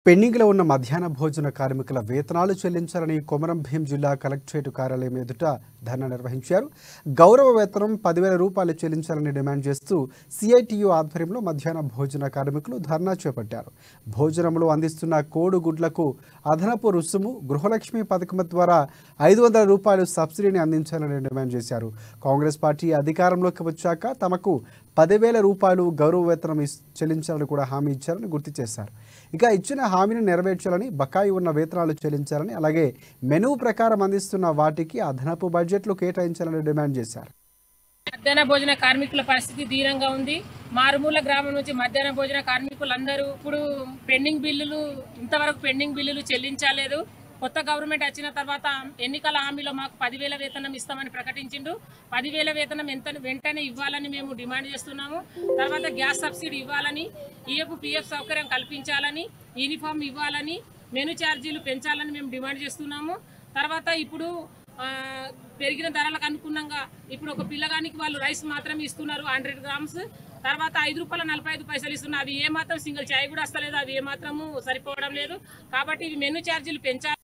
పెండింగ్లో ఉన్న మధ్యాహ్న భోజన కార్మికుల వేతనాలు చెల్లించాలని కొమరం భీం జిల్లా కలెక్టరేట్ కార్యాలయం ఎదుట ధర్నా నిర్వహించారు. గౌరవ వేతనం 10,000 రూపాయలు చెల్లించాలని డిమాండ్ చేస్తూ సిఐటియు ఆధ్వర్యంలో మధ్యాహ్న భోజన కార్మికులు ధర్నా చేపట్టారు. భోజనంలో అందిస్తున్న కోడిగుడ్లకు అదనపు రుసుము, గృహలక్ష్మి పథకం ద్వారా 500 రూపాయలు సబ్సిడీని అందించాలని డిమాండ్ చేశారు. కాంగ్రెస్ పార్టీ అధికారంలోకి వచ్చాక తమకు 10,000 రూపాయలు గౌరవ వేతనం చెల్లించాలని కూడా హామీ ఇచ్చారని గుర్తు చేశారు. ఇక ఇచ్చిన హామీని నెరవేర్చాలని, బకాయి ఉన్న వేతనాలు చెల్లించాలని, అలాగే మెనూ ప్రకారం అందిస్తున్న వాటికి అదనపు బడ్జెట్లు కేటాయించాలని డిమాండ్ చేశారు. మధ్యాహ్న భోజన కార్మికుల పరిస్థితి దీనంగా ఉంది. మారుమూల గ్రామం నుంచి మధ్యాహ్న భోజన కార్మికులందరూ ఇప్పుడు ఇంతవరకు పెండింగ్ బిల్లులు చెల్లించలేదు. కొత్త గవర్నమెంట్ వచ్చిన తర్వాత ఎన్నికల హామీలో మాకు 10,000 వేతనం ఇస్తామని ప్రకటించిండు. 10,000 వేతనం వెంటనే ఇవ్వాలని మేము డిమాండ్ చేస్తున్నాము. తర్వాత గ్యాస్ సబ్సిడీ ఇవ్వాలని, పిఎఫ్ సౌకర్యం కల్పించాలని, యూనిఫామ్ ఇవ్వాలని, మెను ఛార్జీలు పెంచాలని మేము డిమాండ్ చేస్తున్నాము. తర్వాత ఇప్పుడు పెరిగిన ధరలకు అనుగుణంగా ఇప్పుడు ఒక పిల్లగానికి వాళ్ళు రైస్ మాత్రమే ఇస్తున్నారు 100 గ్రామ్స్. తర్వాత ₹5.45 ఇస్తున్నారు. అవి ఏమాత్రం సింగిల్ చాయ్ కూడా వస్తలేదు, అవి ఏమాత్రము సరిపోవడం లేదు. కాబట్టి ఇవి మెను ఛార్జీలు పెంచాలి.